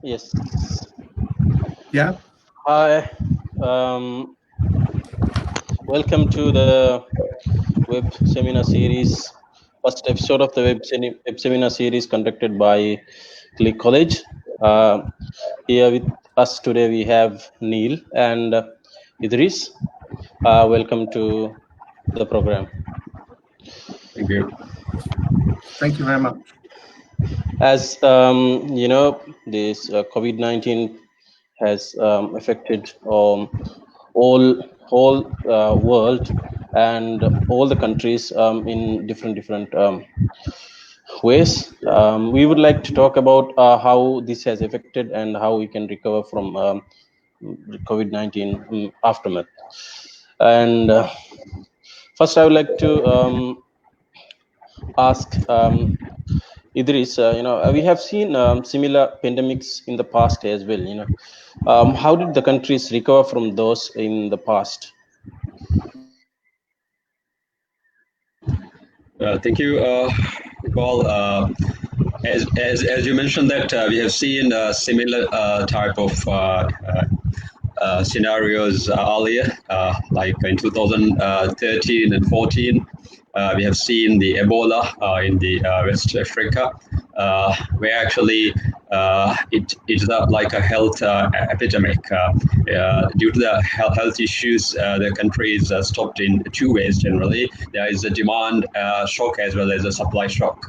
Yes. Yeah. Hi. Welcome to the web seminar series, first episode of the web seminar series conducted by Click College. Here with us today we have Neil and Idris. Welcome to the program. Thank you. Thank you very much. As you know, this COVID-19 has affected whole world and all the countries in different ways. We would like to talk about how this has affected and how we can recover from COVID-19 aftermath. And first, I would like to ask Idris. We have seen similar pandemics in the past as well. How did the countries recover from those in the past? Thank you, Paul. As you mentioned that we have seen similar type of scenarios earlier, like in 2013 and 14. We have seen the Ebola in the West Africa, where actually it is like a health epidemic. Due to the health issues, the country is stopped in two ways generally. There is a demand shock as well as a supply shock.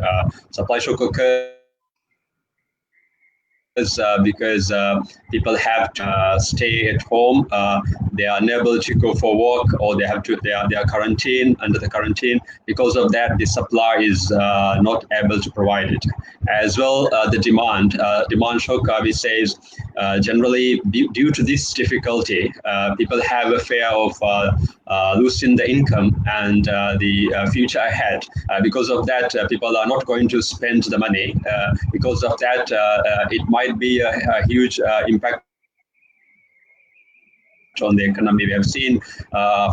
Supply shock occurs because people have to stay at home. They are unable to go for work, or they are quarantined under the quarantine. Because of that, the supply is not able to provide it. As well, the demand shock, we say, is generally due to this difficulty, people have a fear of losing the income and the future ahead. Because of that, people are not going to spend the money. Because of that, it might be a huge impact on the economy. We have seen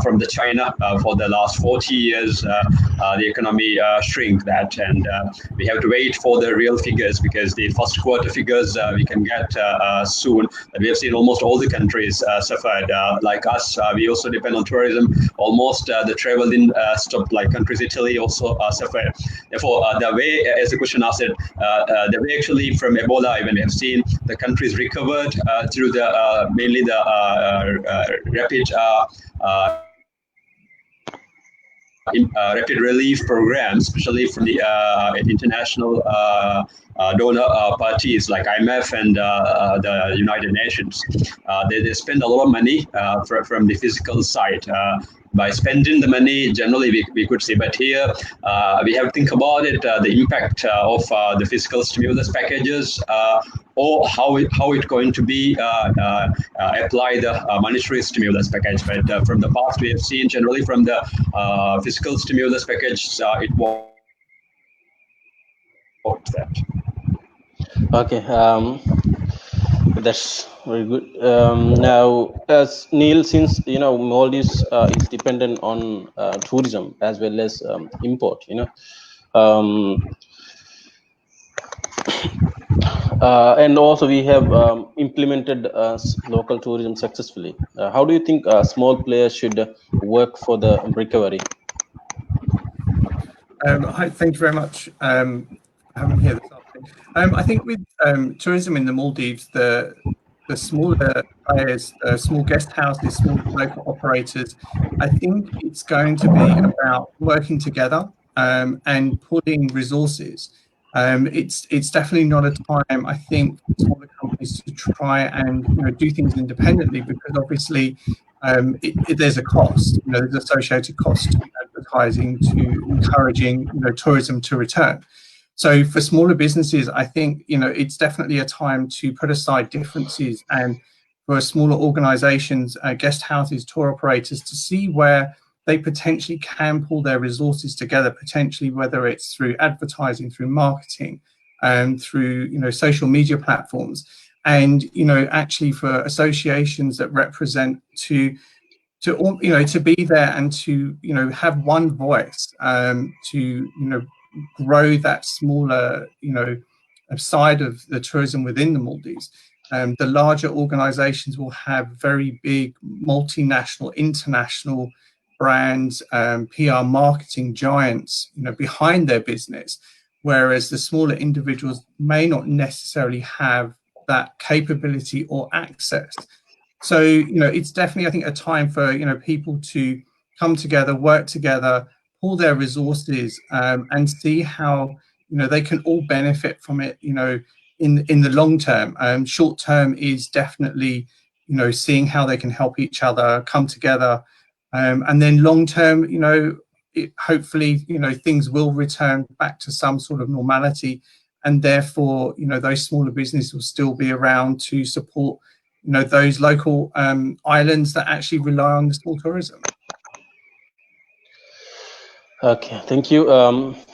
from the China for the last 40 years, the economy shrink that, and we have to wait for the real figures, because the first quarter figures we can get soon. We have seen almost all the countries suffered. Like us, we also depend on tourism. Almost the travel in stopped, like countries, Italy also suffered. Therefore, the way, as the question asked, the way actually from Ebola, even we have seen the countries recovered through the mainly the rapid rapid relief programs, especially from the international donor parties like IMF and the United Nations. They spend a lot of money from the physical side. By spending the money, generally we could see, but here we have to think about it, the impact of the fiscal stimulus packages, or how it's going to be apply the monetary stimulus package. But from the past, we have seen generally from the fiscal stimulus package, it worked that. Okay, that's very good. Now, as Neil, since Maldives is dependent on tourism as well as import, and also we have implemented local tourism successfully. How do you think small players should work for the recovery? Hi, thank you very much for having me here this afternoon. I think with tourism in the Maldives, the smaller players, small guest houses, small local operators, I think it's going to be about working together and putting resources. It's definitely not a time, I think, for smaller companies to try and do things independently, because obviously there's a cost. There's associated cost to advertising, to encouraging tourism to return. So for smaller businesses, I think it's definitely a time to put aside differences, and for smaller organizations, guest houses, tour operators, to see where they potentially can pull their resources together, potentially whether it's through advertising, through marketing, through social media platforms, and actually for associations that represent to be there and to have one voice, to grow that smaller side of the tourism within the Maldives. The larger organizations will have very big multinational, international brands, PR marketing giants, behind their business, whereas the smaller individuals may not necessarily have that capability or access. So, it's definitely, I think, a time for, people to come together, work together, pool their resources, and see how, they can all benefit from it, in the long term. Short term is definitely, seeing how they can help each other come together. And then long term, hopefully, things will return back to some sort of normality. And therefore, those smaller businesses will still be around to support, those local islands that actually rely on the small tourism. Okay, thank you.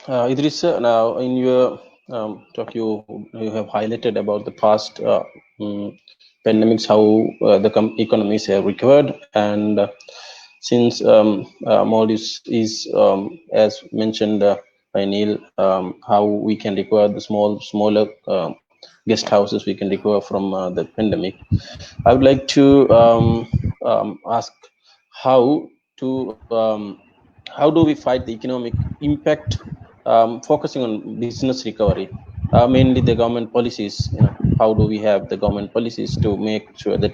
Idris, now in your talk, you have highlighted about the past pandemics, how the economies have recovered, and since Maldives is, as mentioned by Neil, how we can recover the smaller guest houses, we can recover from the pandemic. I would like to ask how to how do we fight the economic impact, focusing on business recovery, mainly the government policies. How do we have the government policies to make sure that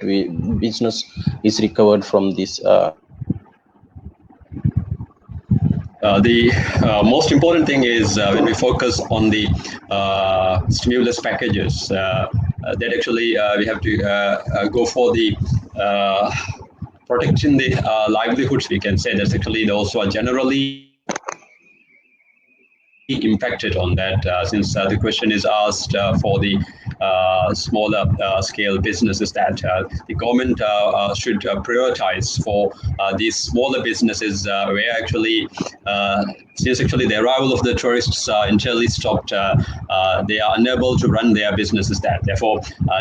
business is recovered from this? The most important thing is when we focus on the stimulus packages, that actually we have to go for the protecting the livelihoods. We can say that's actually also generally impacted on that, since the question is asked for the smaller scale businesses, that the government should prioritize for these smaller businesses where actually since actually the arrival of the tourists entirely stopped, they are unable to run their businesses, that therefore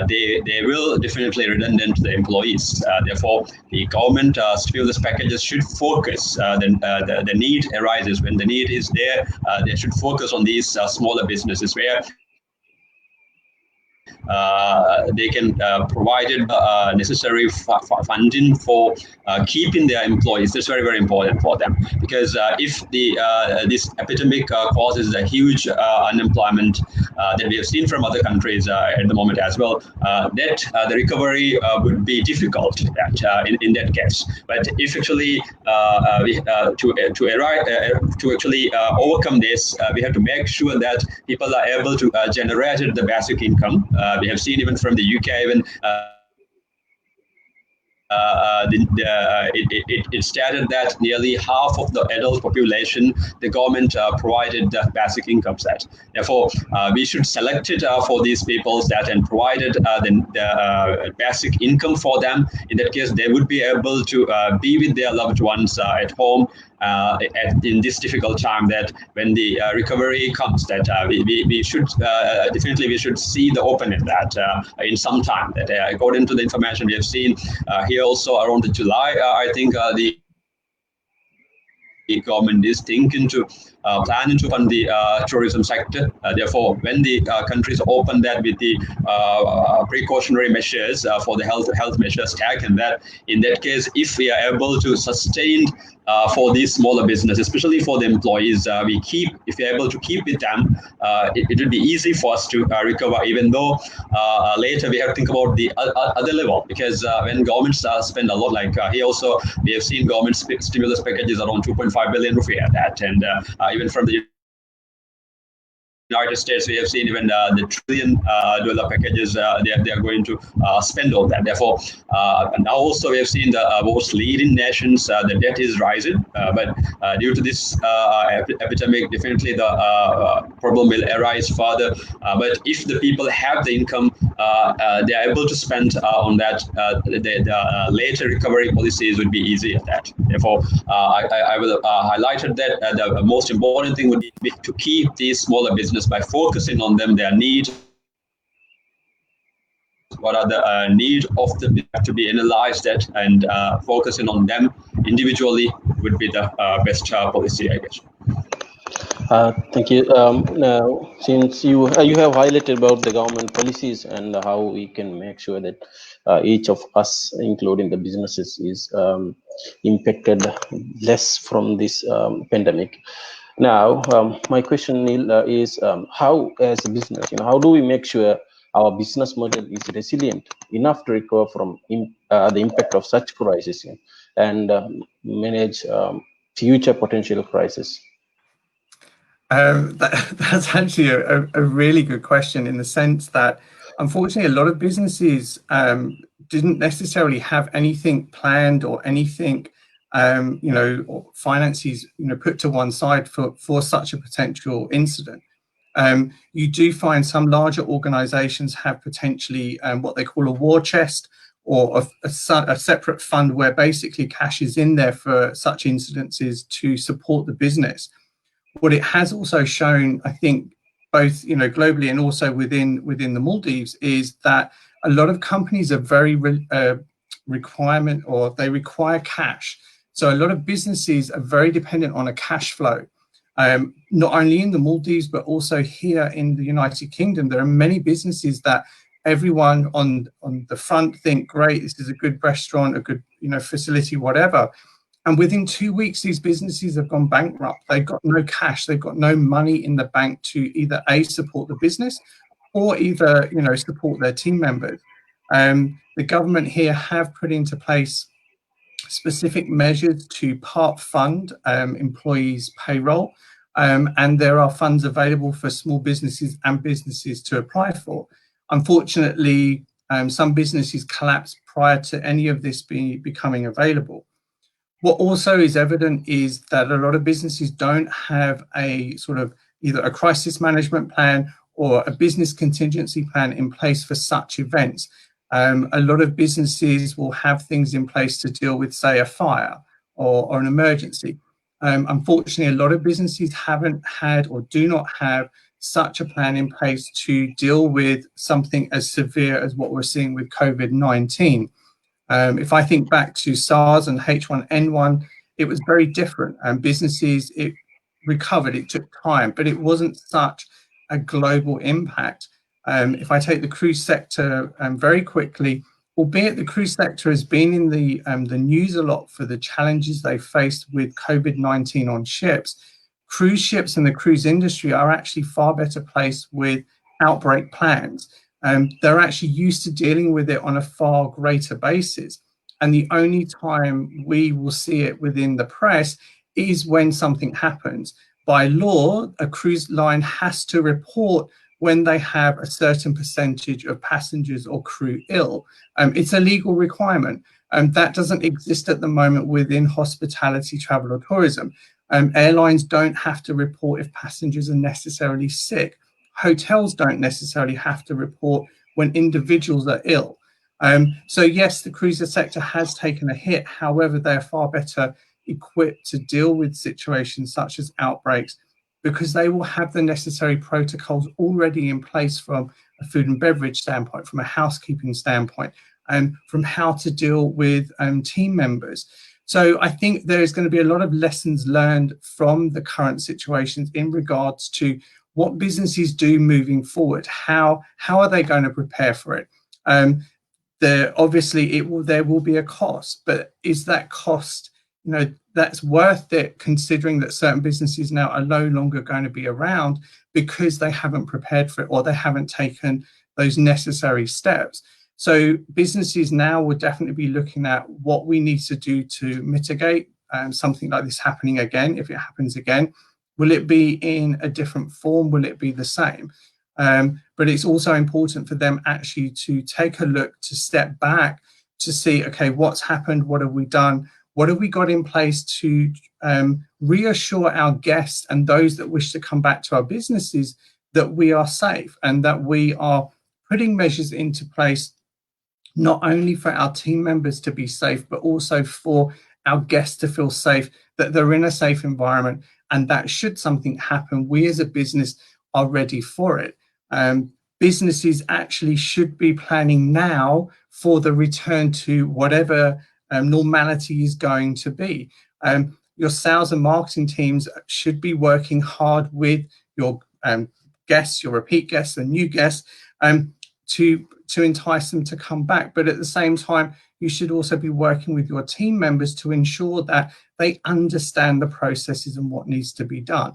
they will definitely redundant to the employees. Therefore the government stimulus packages should focus, the need arises when the need is there, they should focus on these smaller businesses where they can provide necessary funding for keeping their employees. That's very, very important for them, because if this epidemic causes a huge unemployment that we have seen from other countries at the moment as well, that the recovery would be difficult in that case. But if actually to actually overcome this, we have to make sure that people are able to generate the basic income. We have seen even from the UK, even it stated that nearly half of the adult population, the government provided the basic income set. Therefore, we should select it for these people that and provided the basic income for them. In that case, they would be able to be with their loved ones at home in this difficult time. That when the recovery comes, that we should definitely we should see the opening that in some time. That according to the information we have seen here also around the July, I think the government is thinking to planning to fund the tourism sector. Therefore, when the countries open that with the precautionary measures for the health measures taken, that in that case, if we are able to sustain for these smaller businesses, especially for the employees, if we're able to keep with them, it will be easy for us to recover, even though later we have to think about the other level, because when governments spend a lot, like here also, we have seen government stimulus packages around 2.5 billion rupiah, that, and even from the United States, we have seen even the $1 trillion packages they are going to spend on that. Therefore, now also we have seen the most leading nations, the debt is rising, but due to this epidemic, definitely the problem will arise further. But if the people have the income, they are able to spend on that, the later recovery policies would be easy at that. Therefore, I will highlight that the most important thing would be to keep these smaller businesses by focusing on them, their needs, what are the need of the to be analyzed at, and focusing on them individually would be the best policy, I guess. Thank you. Now, since you have highlighted about the government policies and how we can make sure that each of us, including the businesses, is impacted less from this pandemic. Now, my question, Neil, is how, as a business, how do we make sure our business model is resilient enough to recover from the impact of such crisis, and manage future potential crisis? That's actually a really good question, in the sense that, unfortunately, a lot of businesses didn't necessarily have anything planned or anything, or finances, put to one side for such a potential incident. You do find some larger organizations have potentially what they call a war chest, or a separate fund where basically cash is in there for such incidences to support the business. What it has also shown, I think, both globally and also within the Maldives, is that a lot of companies are very requirement, or they require cash. So a lot of businesses are very dependent on a cash flow. Not only in the Maldives, but also here in the United Kingdom, there are many businesses that everyone on the front think, great, this is a good restaurant, a good facility, whatever. And within 2 weeks, these businesses have gone bankrupt. They've got no cash. They've got no money in the bank to either support the business, or either support their team members. The government here have put into place specific measures to part fund employees' payroll, and there are funds available for small businesses and businesses to apply for. Unfortunately, some businesses collapsed prior to any of this becoming available. What also is evident is that a lot of businesses don't have a sort of either a crisis management plan or a business contingency plan in place for such events. A lot of businesses will have things in place to deal with, say, a fire or an emergency. Unfortunately, a lot of businesses haven't had or do not have such a plan in place to deal with something as severe as what we're seeing with COVID-19. If I think back to SARS and H1N1, it was very different. Businesses, it recovered, it took time, but it wasn't such a global impact. If I take the cruise sector very quickly, albeit the cruise sector has been in the news a lot for the challenges they faced with COVID-19 on ships, cruise ships and the cruise industry are actually far better placed with outbreak plans. They're actually used to dealing with it on a far greater basis. And the only time we will see it within the press is when something happens. By law, a cruise line has to report when they have a certain percentage of passengers or crew ill. It's a legal requirement. That doesn't exist at the moment within hospitality, travel, or tourism. Airlines don't have to report if passengers are necessarily sick. Hotels don't necessarily have to report when individuals are ill. So yes, the cruiser sector has taken a hit. However, they're far better equipped to deal with situations such as outbreaks, because they will have the necessary protocols already in place from a food and beverage standpoint, from a housekeeping standpoint, and from how to deal with team members. So I think there's going to be a lot of lessons learned from the current situations in regards to what businesses do moving forward. How are they going to prepare for it? Obviously there will be a cost, but is that cost, that's worth it, considering that certain businesses now are no longer going to be around because they haven't prepared for it, or they haven't taken those necessary steps. So businesses now will definitely be looking at what we need to do to mitigate something like this happening again. If it happens again, will it be in a different form? Will it be the same? But it's also important for them actually to take a look, to step back, to see, okay, what's happened? What have we done? What have we got in place to reassure our guests and those that wish to come back to our businesses that we are safe, and that we are putting measures into place not only for our team members to be safe, but also for our guests to feel safe, that they're in a safe environment, and that should something happen, we as a business are ready for it. Businesses actually should be planning now for the return to whatever normality is going to be. your sales and marketing teams should be working hard with your guests, your repeat guests and new guests, to entice them to come back. But at the same time, you should also be working with your team members to ensure that they understand the processes and what needs to be done.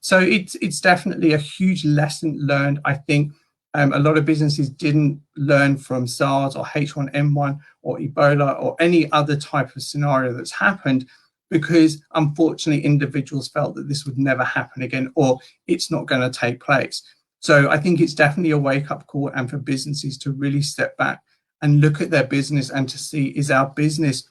So it's definitely a huge lesson learned. I think a lot of businesses didn't learn from SARS or H1N1 or Ebola or any other type of scenario that's happened, because unfortunately individuals felt that this would never happen again, or it's not going to take place. So I think it's definitely a wake-up call, and for businesses to really step back and look at their business and to see, is our business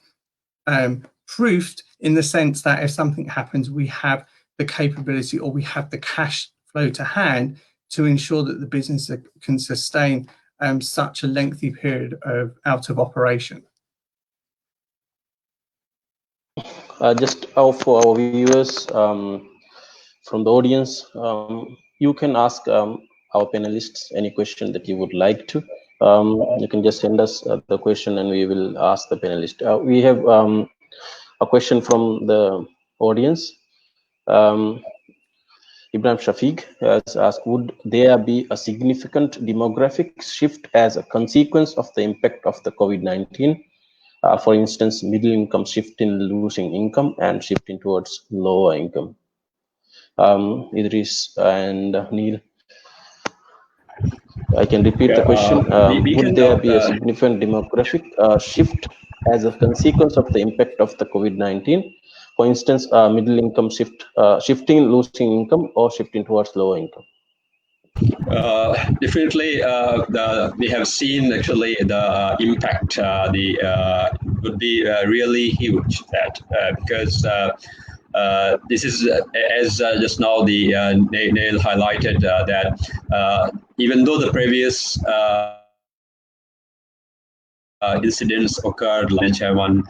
proofed, in the sense that if something happens, we have the capability or we have the cash flow to hand to ensure that the business can sustain such a lengthy period of out of operation. Just for our viewers from the audience, you can ask our panelists any question that you would like to. You can just send us the question and we will ask the panelist. We have a question from the audience. Ibrahim Shafiq has asked, would there be a significant demographic shift as a consequence of the impact of the COVID-19? For instance, middle income shifting, losing income, and shifting towards lower income. Idris and Neil, I can repeat the question. Would there be a significant demographic shift as a consequence of the impact of the COVID-19? For instance, middle income shifting, losing income, or shifting towards lower income? Definitely, we have seen actually the impact. Would be really huge. That because this is as just now the Neil highlighted that even though the previous incidents occurred, like H1,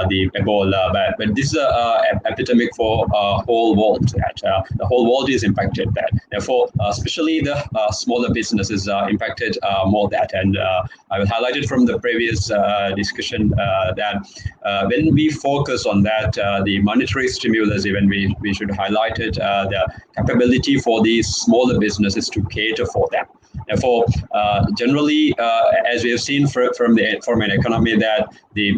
the Ebola, but this is an epidemic for whole world. The whole world is impacted. That therefore, especially the smaller businesses are impacted more. That and I will highlight it from the previous discussion that when we focus on that, the monetary stimulus, even we should highlight it, the capability for these smaller businesses to cater for them. Therefore, generally, as we have seen from an economy, that the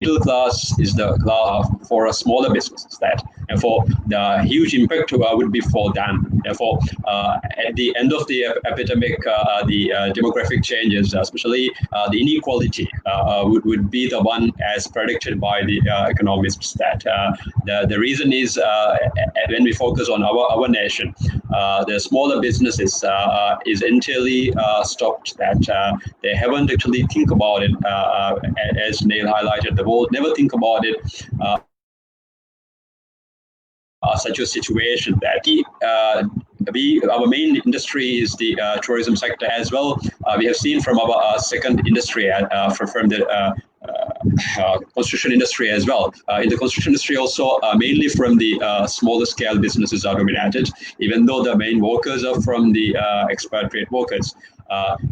middle class is the class for a smaller businesses. That therefore the huge impact would be for them. Therefore, at the end of the epidemic, the demographic changes, especially the inequality, would be the one as predicted by the economists. That the reason is when we focus on our nation, the smaller businesses is entirely stopped. That they haven't actually think about it, as Neil highlighted. The world never think about it. Such a situation that our main industry is the tourism sector as well. We have seen from our second industry, from the construction industry as well. In the construction industry also, mainly from the smaller scale businesses are dominated, even though the main workers are from the expatriate workers.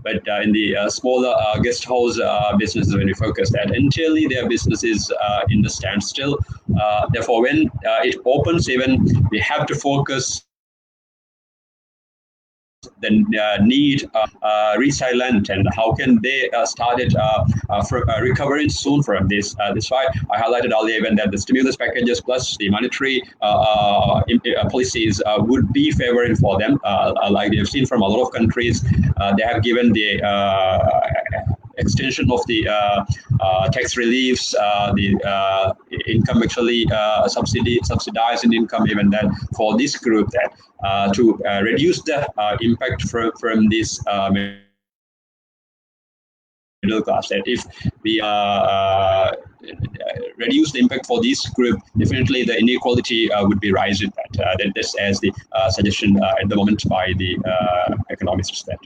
But in the smaller guest house businesses, when we focus that, entirely their business is in the standstill. Therefore, when it opens, even we have to focus the need resilient, and how can they start it recovering soon from this. That's why I highlighted earlier even that the stimulus packages plus the monetary policies would be favoring for them. Like they've seen from a lot of countries, they have given the extension of the tax reliefs, the income actually subsidizing income, even that for this group, that to reduce the impact from this middle class. That if we reduce the impact for this group, definitely the inequality would be rising. That's as the suggestion at the moment by the economists. That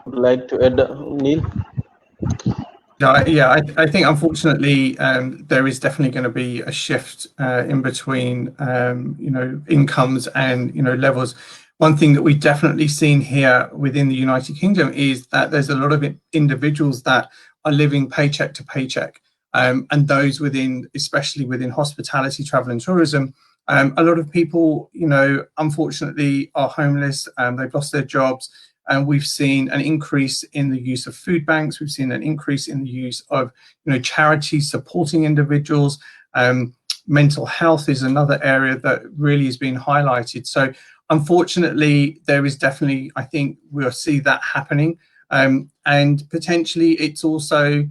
would like to add, Neil? Yeah, I think unfortunately there is definitely going to be a shift in between incomes and levels. One thing that we've definitely seen here within the United Kingdom is that there's a lot of individuals that are living paycheck to paycheck. and those within, especially within hospitality, travel and tourism. A lot of people, unfortunately are homeless, they've lost their jobs, and we've seen an increase in the use of food banks. We've seen an increase in the use of, charities supporting individuals. Mental health is another area that really has been highlighted. So unfortunately, there is definitely, I think we'll see that happening. And potentially it's also,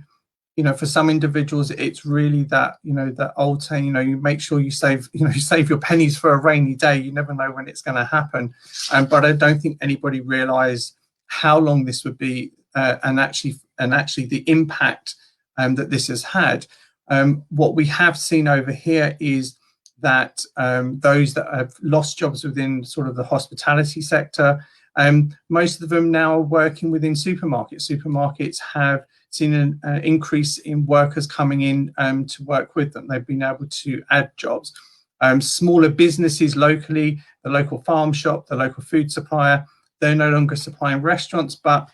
for some individuals, it's really that, that old saying, you make sure you save, save your pennies for a rainy day. You never know when it's going to happen. But I don't think anybody realized how long this would be, and actually the impact that this has had. What we have seen over here is that those that have lost jobs within sort of the hospitality sector, most of them now are working within supermarkets. Supermarkets have seen an increase in workers coming in to work with them. They've been able to add jobs. Smaller businesses locally, the local farm shop, the local food supplier, they're no longer supplying restaurants, but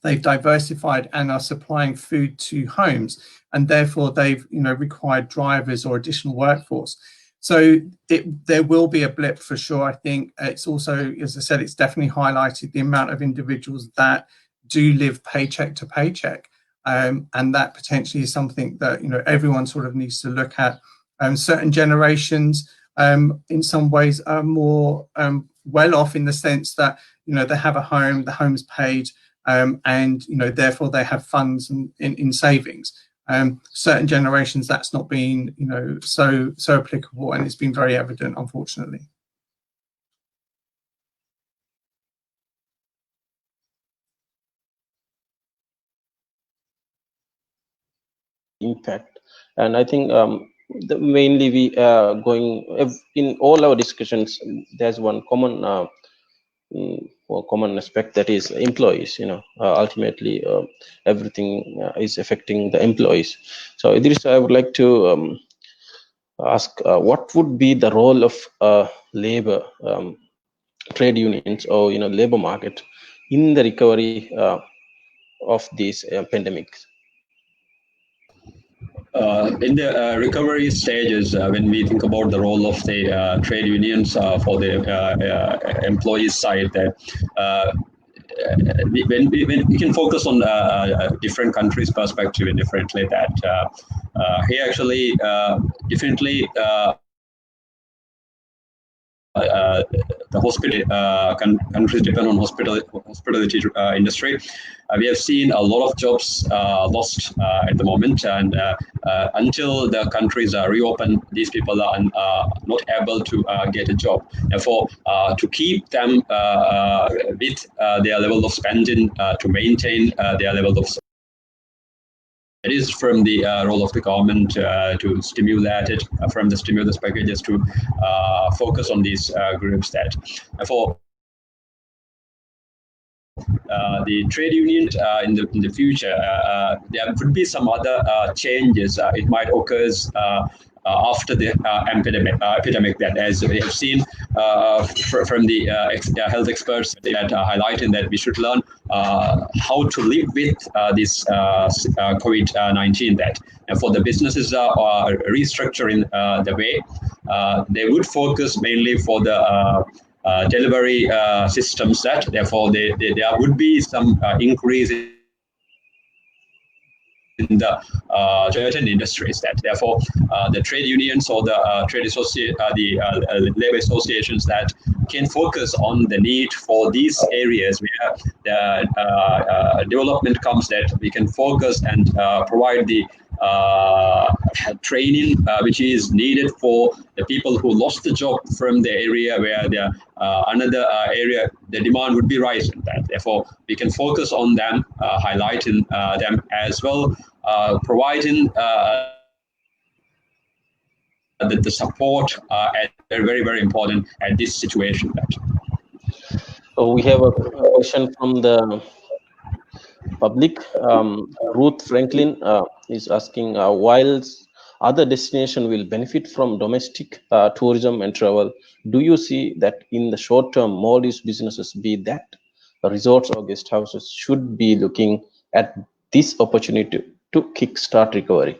they've diversified and are supplying food to homes, and therefore they've required drivers or additional workforce. So there will be a blip for sure. I think it's also, as I said, it's definitely highlighted the amount of individuals that do live paycheck to paycheck, and that potentially is something that everyone sort of needs to look at. Certain generations in some ways are more well off, in the sense that they have a home, the home's paid, and therefore they have funds in savings. Certain generations, that's not been so applicable, and it's been very evident, unfortunately. Impact. And I think mainly we going in all our discussions, there's one common common aspect, that is employees. Ultimately everything is affecting the employees. So Idris, I would like to ask what would be the role of labor, trade unions, or labor market in the recovery of this pandemic? In the recovery stages, when we think about the role of the trade unions for the employees side, that when we can focus on different countries' perspective differently, that here actually differently the hospitality countries depend on hospitality industry. We have seen a lot of jobs lost at the moment, and until the countries are reopened, these people are not able to get a job. Therefore, to keep them with their level of spending, to maintain their level of, it is from the role of the government to stimulate it, from the stimulus packages to focus on these groups. That for the trade union in the future, there could be some other changes. It might occur after the epidemic, that, as we have seen from the health experts, that highlighting that we should learn how to live with this COVID-19. That, and for the businesses restructuring the way, they would focus mainly for the delivery systems. That therefore there would be some increase in the certain industries. That therefore the trade unions or the labor associations that can focus on the need for these areas where the development comes, that we can focus and provide the training which is needed for the people who lost the job from the area where the another area the demand would be rising. That therefore we can focus on them, highlighting them as well, providing the support very, very important at this situation. So we have a question from the public. Ruth Franklin is asking, whilst other destinations will benefit from domestic tourism and travel, do you see that in the short term, Maldives businesses, be that resorts or guest houses, should be looking at this opportunity to kickstart recovery?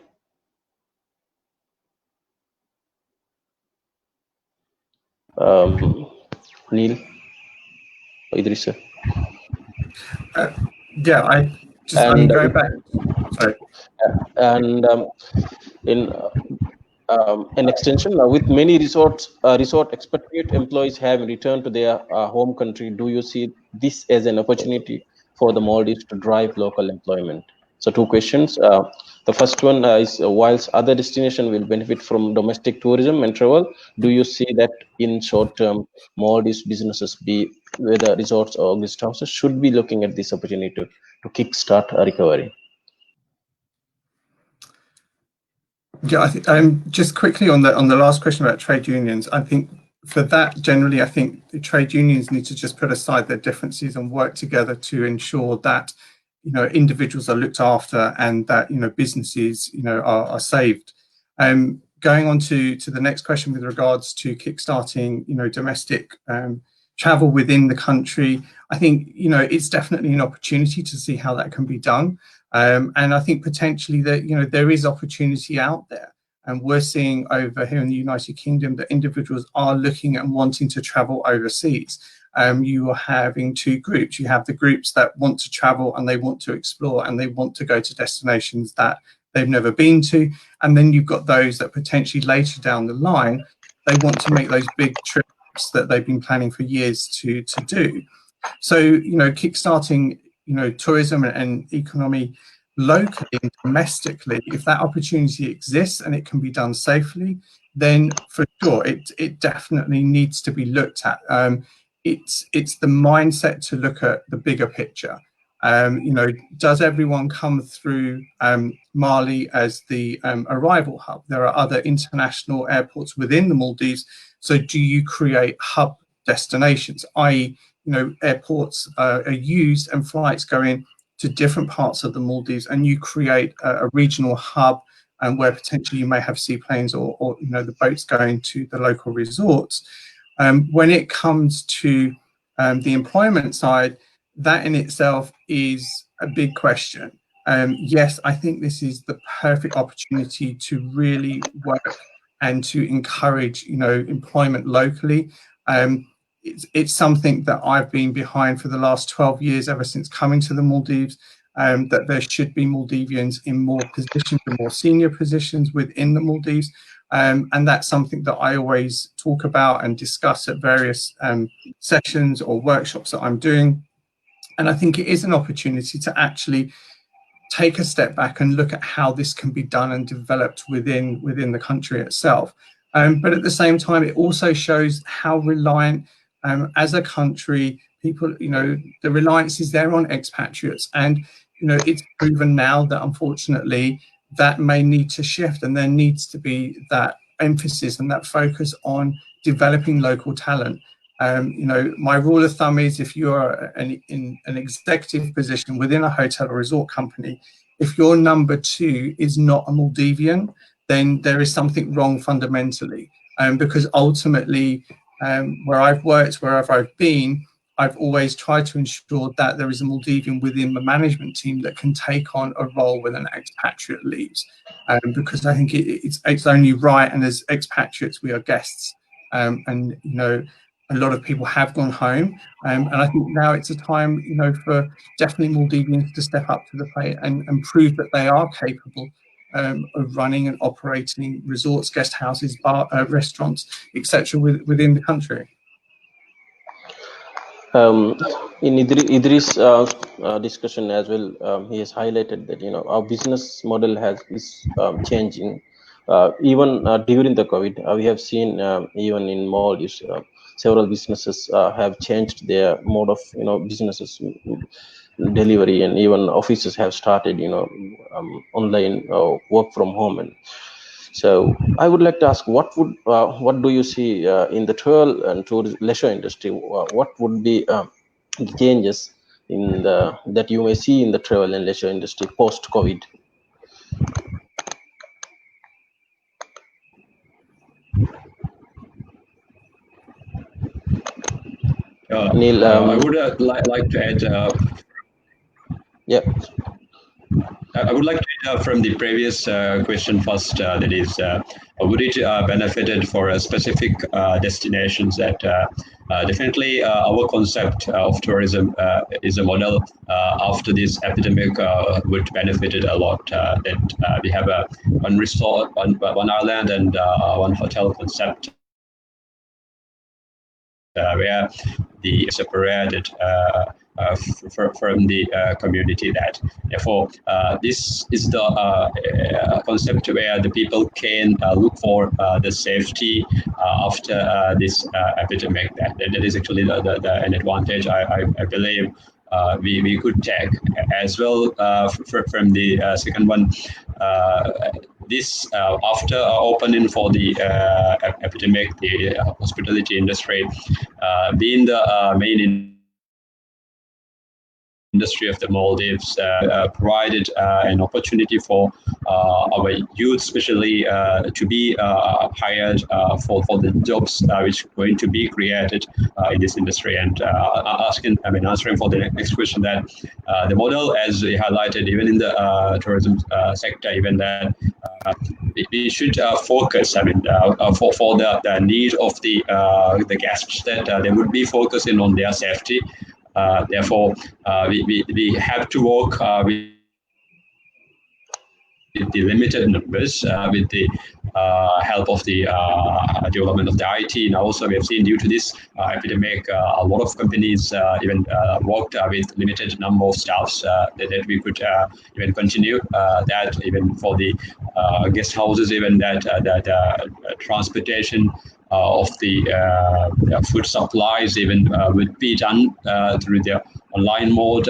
Neil, Idris, Yeah, I mean, and going back, sorry. and in an extension with many resort expatriate employees have returned to their home country. Do you see this as an opportunity for the Maldives to drive local employment? So two questions. The first one is whilst other destination will benefit from domestic tourism and travel, do you see that in short term Maldives businesses, be whether resorts or guest houses, should be looking at this opportunity to kickstart a recovery? Yeah, I think just quickly on the last question about trade unions. I think for that generally, I think the trade unions need to just put aside their differences and work together to ensure that individuals are looked after and that businesses are saved. Going on to the next question with regards to kickstarting domestic travel within the country, I think it's definitely an opportunity to see how that can be done. And I think potentially that there is opportunity out there, and we're seeing over here in the United Kingdom that individuals are looking and wanting to travel overseas. You are having two groups. You have the groups that want to travel and they want to explore and they want to go to destinations that they've never been to, and then you've got those that potentially later down the line they want to make those big trips that they've been planning for years to do. So kickstarting tourism and economy locally and domestically, if that opportunity exists and it can be done safely, then for sure it definitely needs to be looked at. It's the mindset to look at the bigger picture. Does everyone come through Mali as the arrival hub? There are other international airports within the Maldives. So do you create hub destinations, i.e., airports are used and flights go in to different parts of the Maldives, and you create a regional hub and where potentially you may have seaplanes or the boats going to the local resorts. When it comes to the employment side, that in itself is a big question. Yes, I think this is the perfect opportunity to really work and to encourage employment locally. It's something that I've been behind for the last 12 years, ever since coming to the Maldives, that there should be Maldivians in more positions, in more senior positions within the Maldives. And that's something that I always talk about and discuss at various sessions or workshops that I'm doing. And I think it is an opportunity to actually take a step back and look at how this can be done and developed within the country itself. But at the same time, it also shows how reliant as a country, people, the reliance is there on expatriates. And, it's proven now that unfortunately that may need to shift, and there needs to be that emphasis and that focus on developing local talent. My rule of thumb is if you're in an executive position within a hotel or resort company, if your number two is not a Maldivian, then there is something wrong fundamentally. Because ultimately, where I've worked, wherever I've been, I've always tried to ensure that there is a Maldivian within the management team that can take on a role when an expatriate leaves. Because I think it's only right, and as expatriates, we are guests. And a lot of people have gone home, and I think now it's a time, for definitely Maldivians to step up to the plate and prove that they are capable of running and operating resorts, guest houses, restaurants, etc., within the country. In Idris' discussion as well, he has highlighted that our business model is changing. Even during the COVID, we have seen even in Maldives, several businesses have changed their mode of businesses delivery, and even offices have started online work from home. And so I would like to ask, what do you see in the travel and tourist leisure industry? What would be the changes that you may see in the travel and leisure industry post COVID? Neil, I would like to add. yeah. I would like to From the previous question first, that is, would it benefited for a specific destinations that definitely our concept of tourism is a model after this epidemic would benefited a lot. That we have a one resort, one island, and one hotel concept where the separated from the community. That therefore this is the concept where the people can look for the safety after this epidemic. That is actually an advantage I believe we could take as well. From the second one, this after opening for the epidemic, the hospitality industry being the main industry of the Maldives provided an opportunity for our youth, especially to be hired for the jobs which are going to be created in this industry. And answering for the next question, that the model, as we highlighted, even in the tourism sector, even that we should focus. For the need of the guests, that they would be focusing on their safety. Therefore, we have to work with the limited numbers, with the help of the development of the IT. And also, we have seen due to this epidemic, a lot of companies even worked with limited number of staffs, that we could even continue that even for the guest houses, even that transportation of the food supplies even would be done through the online mode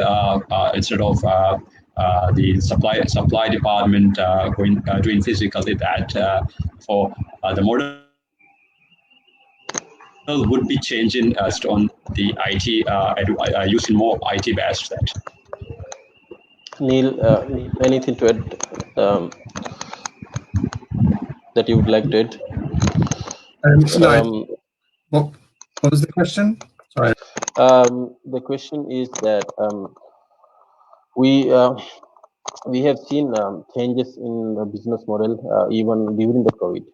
instead of the supply department doing physically. That for the model would be changing on the IT, using more IT based. That Neil, anything to add that you would like to add? No. What was the question? Sorry. The question is that we have seen changes in the business model even during the COVID.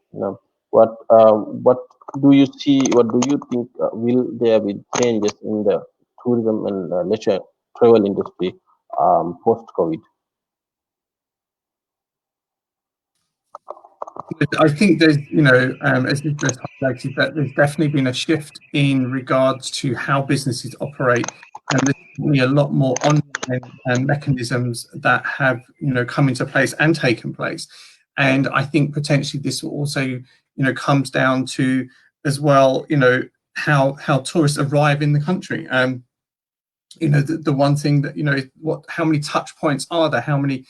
What do you see? What do you think will there be changes in the tourism and leisure travel industry post COVID? I think there's, as you just highlighted, that there's definitely been a shift in regards to how businesses operate, and there's definitely a lot more online mechanisms that have, come into place and taken place. And I think potentially this will also, comes down to as well, how tourists arrive in the country. The one thing that, how many touch points are there? How many,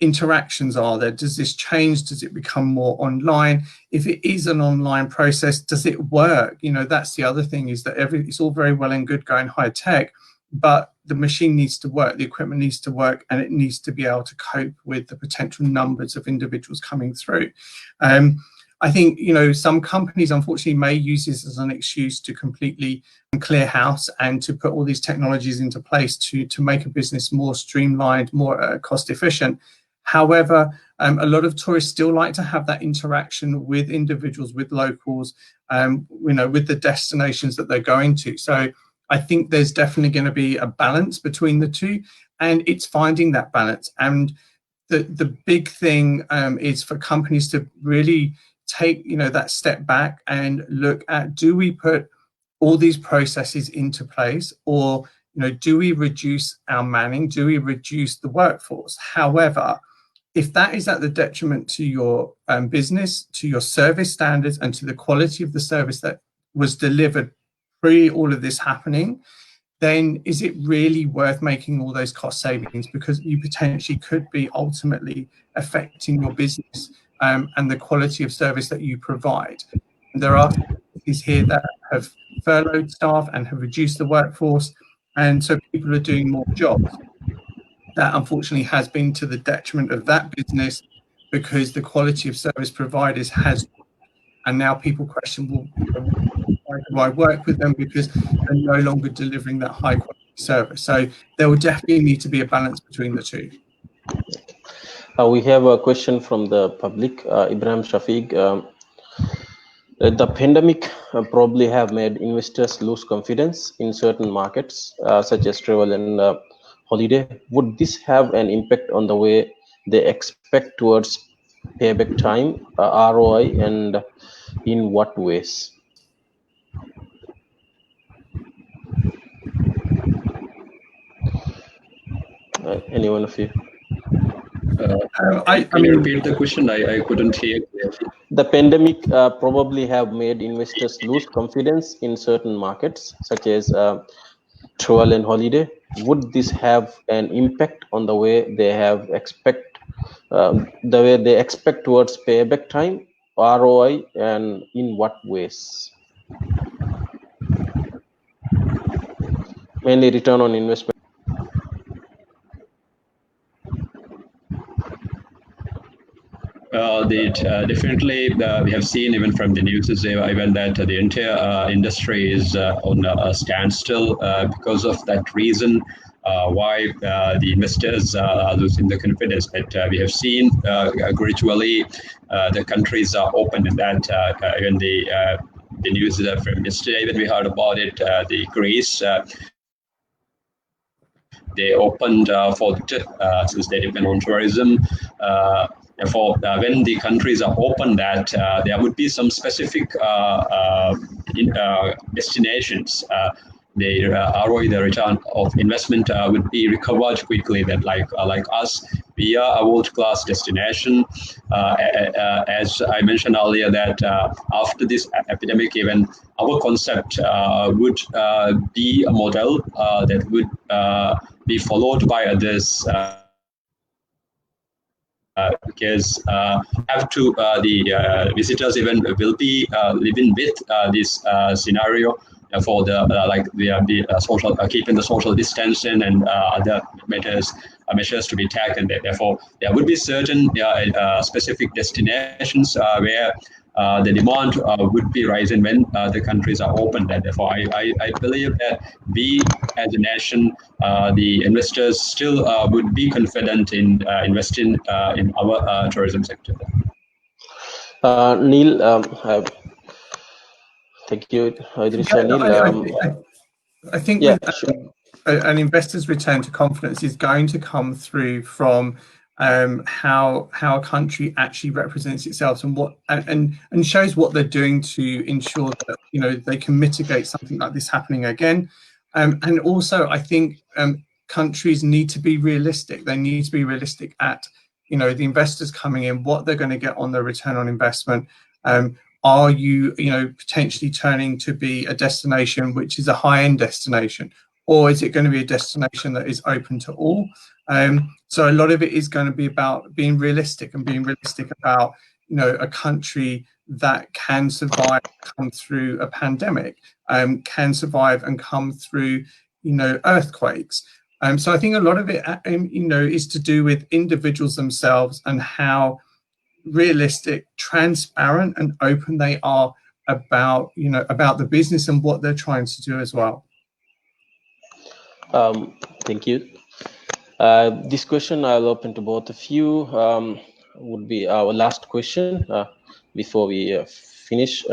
interactions are there? Does this change? Does it become more online? If it is an online process, does it work? That's the other thing, is that it's all very well and good going high tech, but the machine needs to work, the equipment needs to work, and it needs to be able to cope with the potential numbers of individuals coming through. I think, some companies unfortunately may use this as an excuse to completely clear house and to put all these technologies into place to make a business more streamlined, more cost efficient. However, a lot of tourists still like to have that interaction with individuals, with locals, with the destinations that they're going to. So I think there's definitely going to be a balance between the two, and it's finding that balance. And the big thing is for companies to really take, that step back and look at, do we put all these processes into place, or, do we reduce our manning? Do we reduce the workforce? However, if that is at the detriment to your business, to your service standards, and to the quality of the service that was delivered pre all of this happening, then is it really worth making all those cost savings? Because you potentially could be ultimately affecting your business and the quality of service that you provide. And there are companies here that have furloughed staff and have reduced the workforce, and so people are doing more jobs. That unfortunately has been to the detriment of that business, because the quality of service providers has, and now people question, well, why do I work with them? Because they're no longer delivering that high quality service. So there will definitely need to be a balance between the two. We have a question from the public, Ibrahim Shafiq. The pandemic probably have made investors lose confidence in certain markets, such as travel and holiday. Would this have an impact on the way they expect towards payback time, ROI, and in what ways? Any one of you? Can you repeat the question? I couldn't hear clearly. The pandemic probably have made investors lose confidence in certain markets, such as travel and holiday. Would this have an impact on the way they expect towards payback time, ROI, and in what ways? Mainly return on investment. Definitely, we have seen even from the news even that the entire industry is on a standstill because of that reason. Why the investors are losing the confidence. But we have seen gradually the countries are open, and that even the news from yesterday when we heard about it, the Greece. They opened since they depend on tourism. Therefore, when the countries are open, that there would be some specific destinations. The ROI, the return of investment, would be recovered quickly. That like us, we are a world-class destination. As I mentioned earlier, that after this epidemic, even our concept would be a model that would be followed by others. Because have to the visitors even will be living with this scenario for the social keeping the social distancing and other measures to be taken. Therefore, there would be certain specific destinations where the demand would be rising when the countries are open. Therefore, I believe that we as a nation, the investors still would be confident in investing in our tourism sector. Neil, thank you, Idrissa. Neil, I think yeah, with, sure. an investor's return to confidence is going to come through from how a country actually represents itself and what and shows what they're doing to ensure that they can mitigate something like this happening again. And also, I think countries need to be realistic. They need to be realistic at the investors coming in, what they're going to get on their return on investment. Are you potentially turning to be a destination which is a high-end destination, or is it going to be a destination that is open to all? So a lot of it is going to be about being realistic and being realistic about a country that can survive, come through a pandemic, can survive and come through earthquakes. So I think a lot of it is to do with individuals themselves and how realistic, transparent, and open they are about about the business and what they're trying to do as well. Thank you. This question I'll open to both of you. Would be our last question before we finish.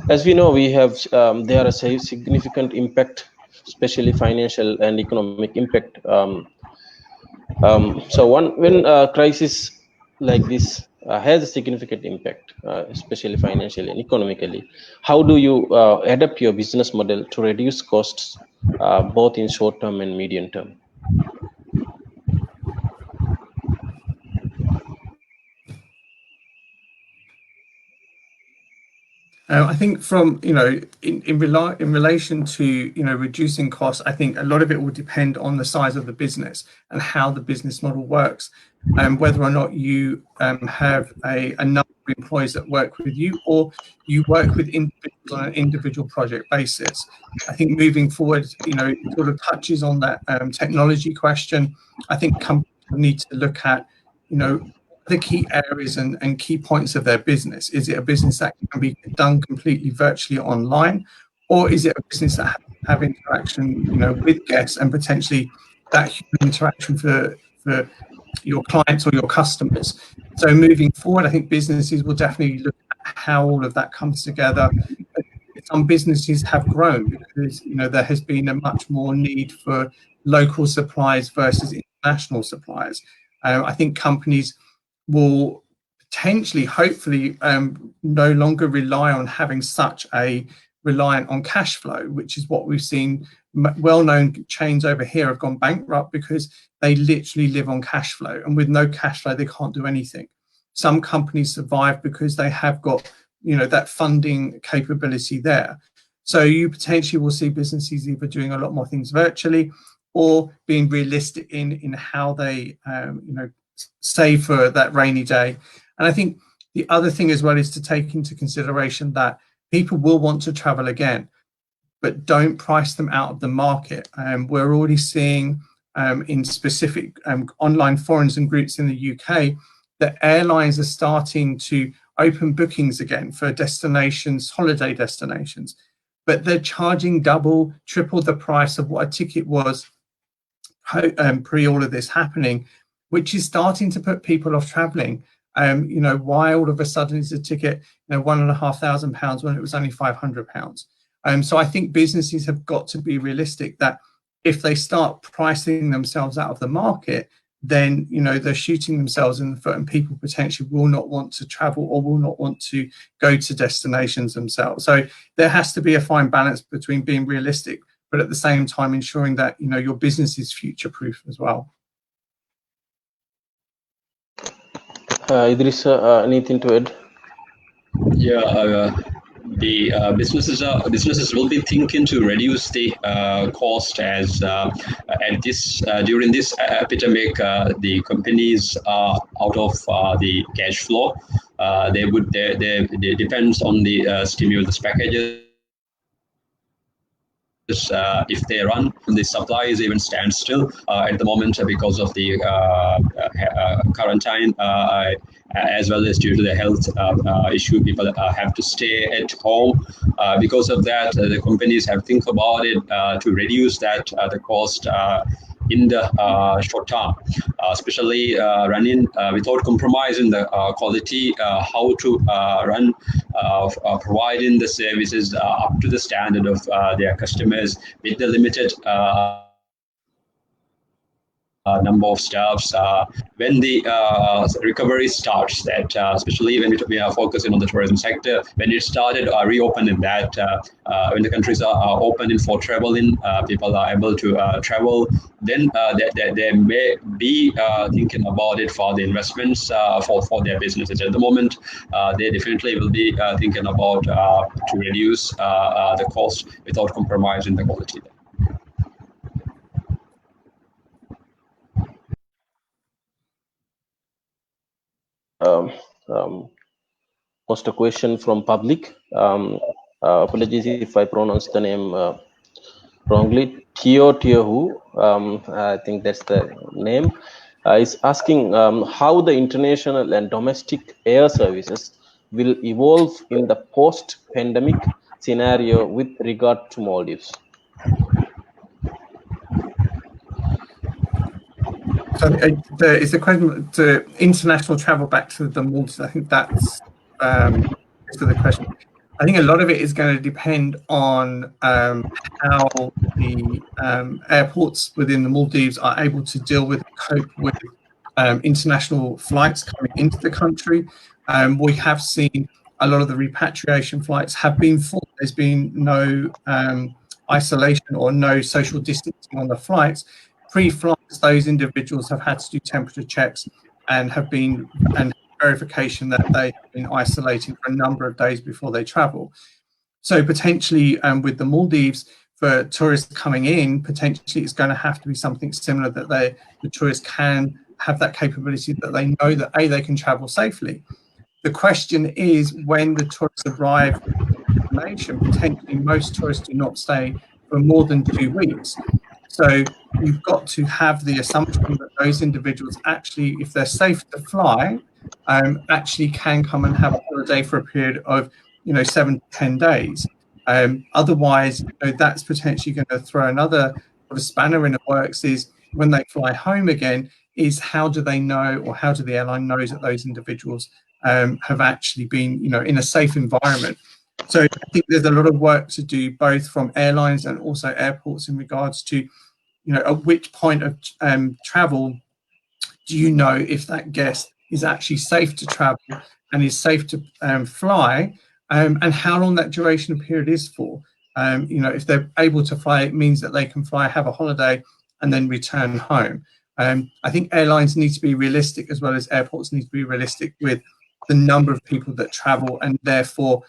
As we know, we have there is a significant impact, especially financial and economic impact. So when a crisis like this has a significant impact, especially financially and economically, how do you adapt your business model to reduce costs, both in short term and medium term? I think from in relation to reducing costs, I think a lot of it will depend on the size of the business and how the business model works, and whether or not you have a number of employees that work with you, or you work with individuals on an individual project basis. I think moving forward, it sort of touches on that technology question. I think companies need to look at the key areas and key points of their business. Is it a business that can be done completely virtually online, or is it a business that have interaction with guests and potentially that human interaction for your clients or your customers. So moving forward, I think businesses will definitely look at how all of that comes together. Some businesses have grown because there has been a much more need for local supplies versus international supplies. I think companies will potentially, hopefully, no longer rely on having such a reliant on cash flow, which is what we've seen. Well-known chains over here have gone bankrupt because they literally live on cash flow, and with no cash flow, they can't do anything. Some companies survive because they have got that funding capability there. So you potentially will see businesses either doing a lot more things virtually or being realistic in how they save for that rainy day. And I think the other thing as well is to take into consideration that people will want to travel again, but don't price them out of the market. We're already seeing in specific online forums and groups in the UK that airlines are starting to open bookings again for destinations, holiday destinations, but they're charging double, triple the price of what a ticket was pre all of this happening, which is starting to put people off traveling. Why all of a sudden is a ticket £1,500 when it was only £500? So I think businesses have got to be realistic that if they start pricing themselves out of the market, then they're shooting themselves in the foot, and people potentially will not want to travel or will not want to go to destinations themselves. So there has to be a fine balance between being realistic, but at the same time ensuring that your business is future-proof as well. Idris, anything to add? Yeah, the businesses will be thinking to reduce the cost as at this during this epidemic, the companies are out of the cash flow. They depends on the stimulus packages. If they run, the supply is even stand still at the moment because of the quarantine, as well as due to the health issue. People have to stay at home. Because of that, the companies have think about it to reduce that the cost in the short term, especially running without compromising the quality, how to run providing the services up to the standard of their customers with the limited number of staffs. When the recovery starts, that especially when we are focusing on the tourism sector, when it started reopening that, when the countries are opening for traveling, people are able to travel, then they may be thinking about it for the investments for their businesses. At the moment, they definitely will be thinking about to reduce the cost without compromising the quality. Post a question from public. Apologies if I pronounce the name wrongly. Tio Tiohu, I think that's the name, is asking how the international and domestic air services will evolve in the post-pandemic scenario with regard to Maldives. So is the question to international travel back to the Maldives? I think that's the question. I think a lot of it is going to depend on how the airports within the Maldives are able to deal with, cope with international flights coming into the country. We have seen a lot of the repatriation flights have been full. There's been no isolation or no social distancing on the flights. Pre-flights, those individuals have had to do temperature checks and have been and verification that they have been isolating for a number of days before they travel. So potentially with the Maldives, for tourists coming in, potentially it's going to have to be something similar, that the tourists can have that capability, that they know that they can travel safely. The question is, when the tourists arrive in the nation, potentially most tourists do not stay for more than 2 weeks. So you've got to have the assumption that those individuals actually, if they're safe to fly, actually can come and have a holiday for a period of 7 to 10 days. Otherwise, that's potentially going to throw another sort of spanner in the works, is when they fly home again, is how do they know, or how do the airline knows that those individuals have actually been, in a safe environment. So I think there's a lot of work to do, both from airlines and also airports, in regards to, at which point of travel do you know if that guest is actually safe to travel and is safe to fly, and how long that duration of period is for. If they're able to fly, it means that they can fly, have a holiday, and then return home. I think airlines need to be realistic, as well as airports need to be realistic with the number of people that travel, and therefore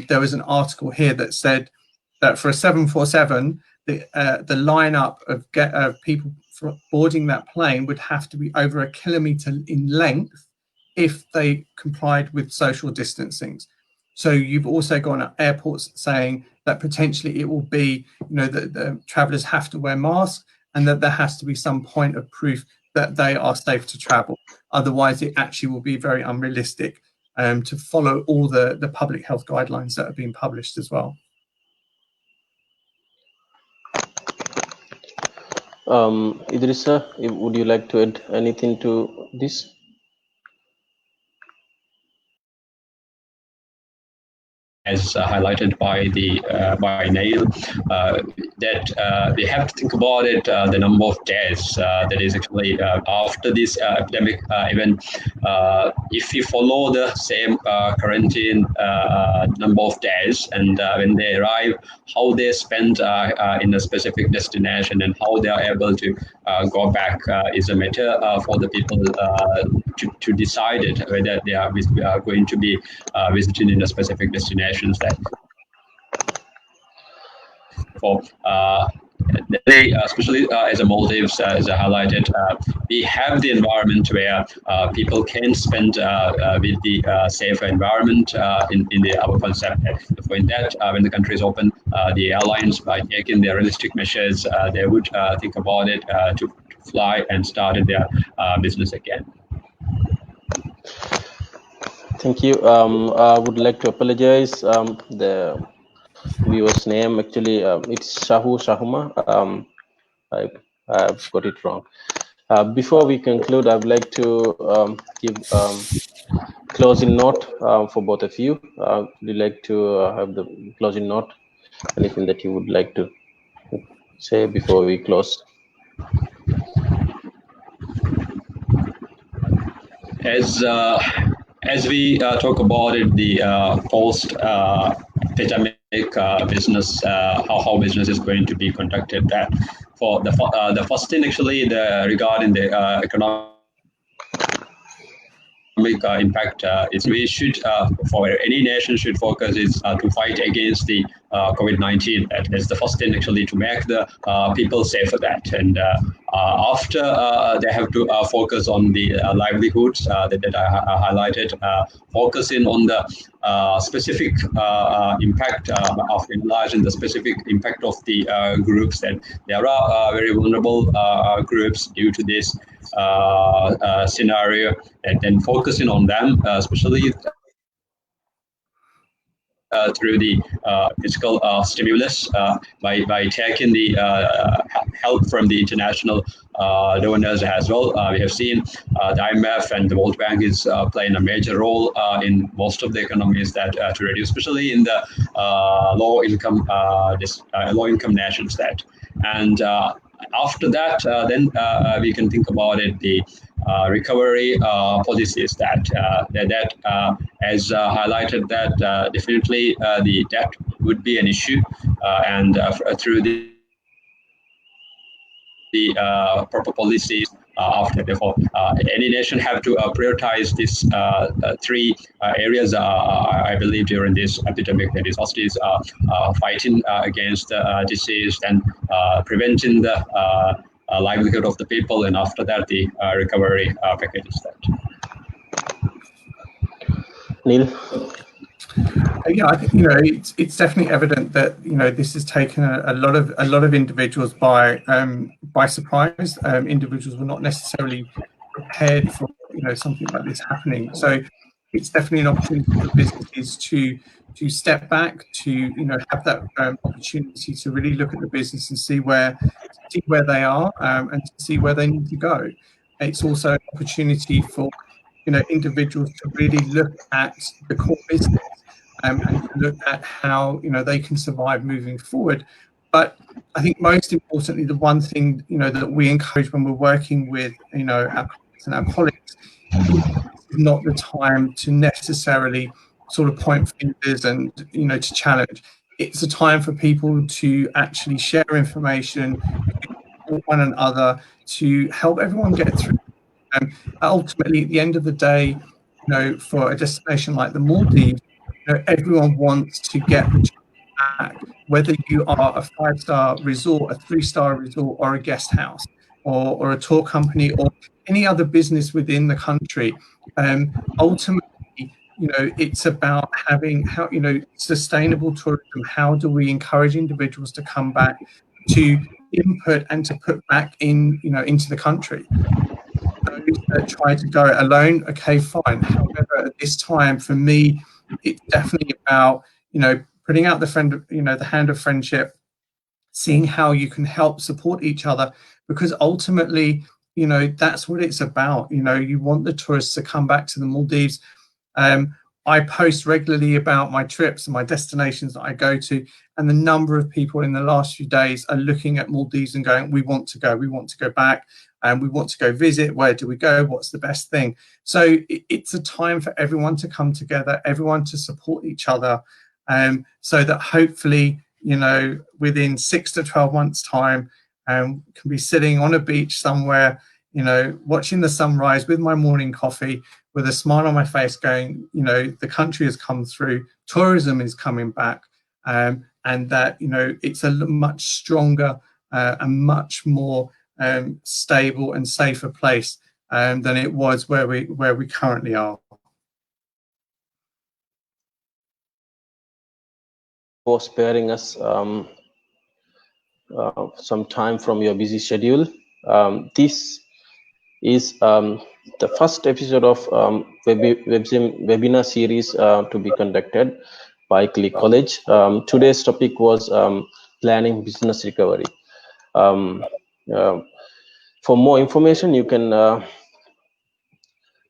there was an article here that said that for a 747, the lineup of people boarding that plane would have to be over 1 kilometre in length if they complied with social distancing. So you've also got airports saying that potentially it will be, that the travellers have to wear masks, and that there has to be some point of proof that they are safe to travel. Otherwise, it actually will be very unrealistic to follow all the public health guidelines that have been published as well. Idrissa, would you like to add anything to this? As highlighted by Neil, that we have to think about it. The number of days that is actually after this epidemic event. If we follow the same quarantine number of days, and when they arrive, how they spend in a specific destination and how they are able to go back is a matter for the people to decide it, whether they are going to be visiting in a specific destination. That for especially as a Maldives, as I highlighted, we have the environment where people can spend with the safer environment in our concept. So in that, when the country is open, the airlines, by taking their realistic measures, they would think about it to fly and start their business again. Thank you. I would like to apologize. The viewer's name, actually, it's Shahuma. I've got it wrong. Before we conclude, I'd like to give closing note for both of you. Would you like to have the closing note? Anything that you would like to say before we close? As we talk about it, the post-pandemic business, how business is going to be conducted. That for the first thing, actually, regarding the economic impact is we should, for any nation should focus is to fight against the COVID-19. That is the first thing, actually, to make the people safe for that. And after they have to focus on the livelihoods that I highlighted, focusing on the specific impact of enlarging the specific impact of the groups, that there are very vulnerable groups due to this scenario, and then focusing on them, especially through the fiscal stimulus, by taking the help from the international donors as well. We have seen the IMF and the World Bank is playing a major role in most of the economies that to reduce, especially in the low income nations. That and after that, then we can think about it, the recovery policies that as highlighted, that definitely the debt would be an issue, and through the proper policies after. Therefore, any nation have to prioritize these three areas, I believe, during this epidemic. That is, first is fighting against disease, and preventing the livelihood of the people, and after that, the recovery packages. That. Neil? Yeah, I think it's definitely evident that this has taken a lot of individuals by surprise. Individuals were not necessarily prepared for something like this happening. So it's definitely an opportunity for businesses to step back, to have that opportunity to really look at the business and see where they are, and to see where they need to go. it's also an opportunity for individuals to really look at the core business and to look at how they can survive moving forward. But I think most importantly, the one thing that we encourage when we're working with our clients and our colleagues is not the time to necessarily sort of point fingers and to challenge. It's a time for people to actually share information with one another to help everyone get through. Ultimately, at the end of the day, for a destination like the Maldives, everyone wants to get the back, whether you are a 5-star resort, a 3-star resort, or a guest house, or a tour company, or any other business within the country. Ultimately, it's about having sustainable tourism. How do we encourage individuals to come back, to input and to put back in, into the country? Those that try to go it alone, okay, fine. However, at this time, for me, it's definitely about putting out the hand of friendship, seeing how you can help support each other, because ultimately, that's what it's about. You want the tourists to come back to the Maldives. I post regularly about my trips and my destinations that I go to, and the number of people in the last few days are looking at Maldives and going, we want to go back, and we want to go visit. Where do we go? What's the best thing? So it's a time for everyone to come together, everyone to support each other, so that hopefully, within 6 to 12 months' time, can be sitting on a beach somewhere, watching the sunrise with my morning coffee, with a smile on my face, going, the country has come through, tourism is coming back, and that it's a much stronger and much more stable and safer place than it was where we currently are. For sparing us some time from your busy schedule. This is the first episode of webinar series to be conducted by Click College. Today's topic was planning business recovery. For more information, you can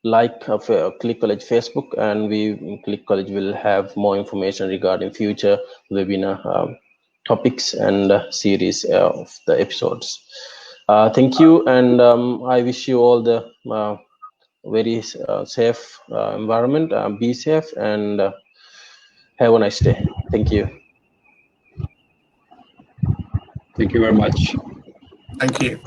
like Click College Facebook, and Click College will have more information regarding future webinar topics and series of the episodes. Thank you, and I wish you all the very safe environment. Be safe and have a nice day. Thank you. Thank you very much. Thank you.